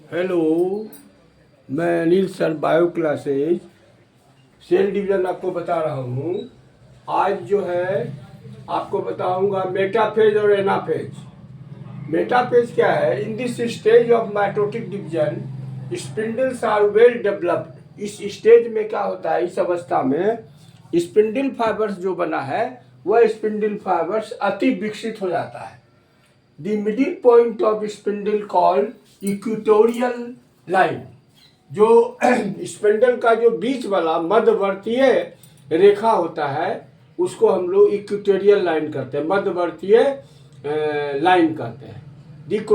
Hello, मैं Anil sir bio classes cell division आपको बता रहा हूँ। आज जो है आपको बताऊँगा मेटाफेज और एनाफेज। मेटाफेज क्या है? In this stage of mitotic division spindles are well developed. इस स्टेज में क्या होता है? इस अवस्था में स्पिंडल फाइबर्स जो बना है वह स्पिंडल फाइबर्स अति विकसित हो जाता है। The middle point of spindle called equatorial line, जो स्पिंडल का जो बीच वाला मध्यवर्तीय रेखा होता है उसको हम लोग इक्वेटोरियल लाइन करते हैं, मध्यवर्तीय लाइन कहते हैं। The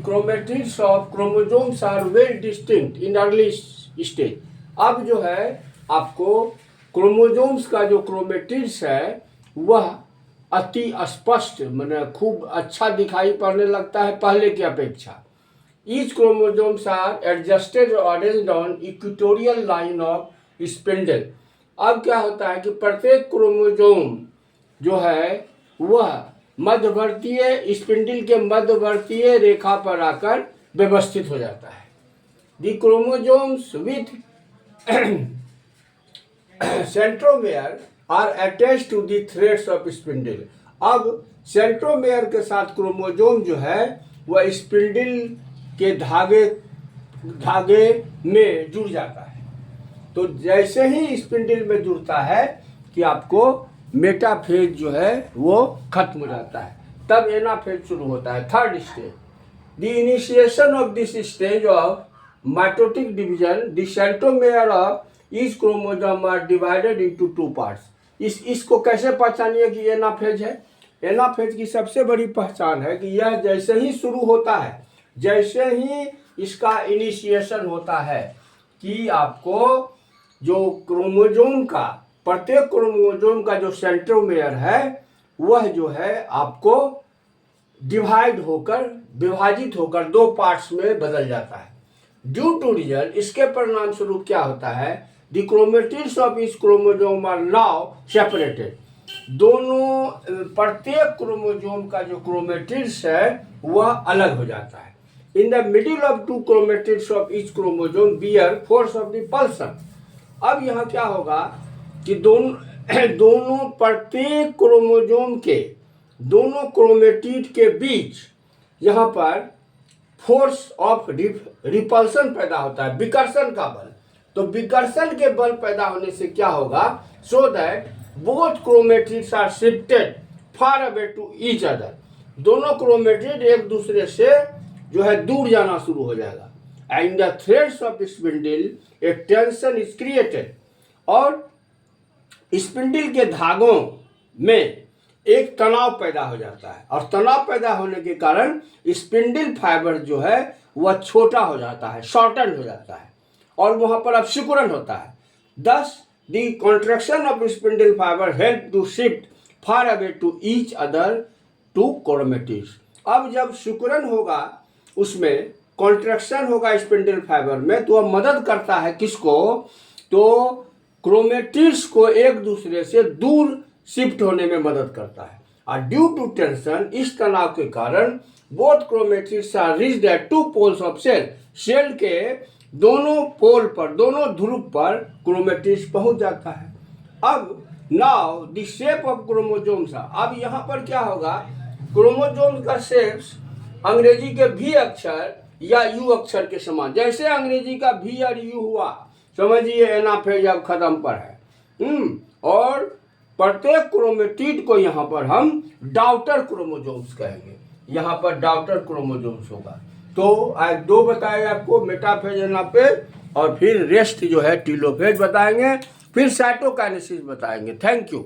chromatids of chromosomes are well distinct in early stage. अब जो है आपको क्रोमोसोम्स का जो क्रोमेटिड्स है वह अति स्पष्ट माने खूब अच्छा दिखाई पड़ने लगता है पहले की अपेक्षा। ईच क्रोमोसोम्स आर एडजस्टेड और arranged on equatorial line of spindle. अब क्या होता है कि प्रत्येक क्रोमोसोम जो है वह मध्यवर्तीय स्पिंडल के मध्यवर्तीय रेखा पर आकर व्यवस्थित हो जाता है। The chromosomes with centromere are attach to the threads of spindle. अब सेंट्रोमेयर के साथ क्रोमोसोम जो है वह स्पिंडल के धागे में जुड़ जाता है। तो जैसे ही स्पिंडल में जुड़ता है कि आपको मेटाफेज जो है वो खत्म हो जाता है, तब एनाफेज शुरू होता है, third stage. The initiation of this stage of mitotic division, the centromere of each chromosome are divided into two parts. इसको कैसे पहचानिए कि एनाफेज है? एनाफेज की सबसे बड़ी पहचान है कि यह जैसे ही शुरू होता है, जैसे ही इसका इनिशिएशन होता है कि आपको जो क्रोमोसोम का प्रत्येक क्रोमोसोम का जो सेंट्रोमेयर है वह जो है आपको डिवाइड होकर विभाजित होकर दो पार्ट्स में बदल जाता है। ड्यू टू रिजल्ट, इसके परिणाम स्वरूप क्या होता है? द क्रोमेटिड्स ऑफ इस क्रोमोसोम आर नाउ सेपरेटेड। दोनों प्रत्येक क्रोमोसोम का जो क्रोमेटिड्स है वह अलग हो जाता है। In the middle of two chromatids of each chromosome bear force of the pulsion. अब यहाँ क्या होगा कि दोनों प्रत्येक क्रोमोसोम के दोनों क्रोमेटिड के बीच यहाँ पर फोर्स ऑफ रिपल्सन पैदा होता है, विकर्षण का बल। तो विकर्षण के बल पैदा होने से क्या होगा? So that both chromatids are shifted far away to each other. दोनों क्रोमेटिड एक दूसरे से जो है दूर जाना शुरू हो जाएगा। And the threads of spindle A tension is created. और स्पिंडल के धागों में एक तनाव पैदा हो जाता है, और तनाव पैदा होने के कारण स्पिंडल फाइबर जो है वह छोटा हो जाता है, शॉर्टन हो जाता है, और वहां पर अब सिकुड़न होता है। Thus the contraction of spindle fibre help to shift far away to each other two chromatids. अब जब सिकुड़न होगा, उसमें कॉन्ट्रैक्शन होगा स्पिंडल फाइबर में, तो वह मदद करता है किसको? तो क्रोमेटिड्स को एक दूसरे से दूर शिफ्ट होने में मदद करता है। और ड्यू टू टेंशन, इस तनाव के कारण both chromatids are reached at two poles of cell. Cell के दोनों पोल पर, दोनों ध्रुव पर क्रोमेटिड्स पहुंच जाता है। अब now the shape of chromosomes. अब यहाँ पर क्या होगा? क्रोमोसोम्स का शेप्स अंग्रेजी के भी अक्षर या यू अक्षर के समान। जैसे अंग्रेजी का भी और यू हुआ, समझिए एनाफेज अब खत्म पर है। और प्रत्येक क्रोमेटिड को यहाँ पर हम डॉटर क्रोमोसोम्स कहेंगे। यहाँ पर डॉटर क्रोमोसोम्स होगा। तो आज दो बताए आपको, मेटाफेज, एनाफेज, और फिर रेस्ट जो है टीलोफेज बताएंगे, फिर साइटोकाइनेसिस बताएंगे। Thank you.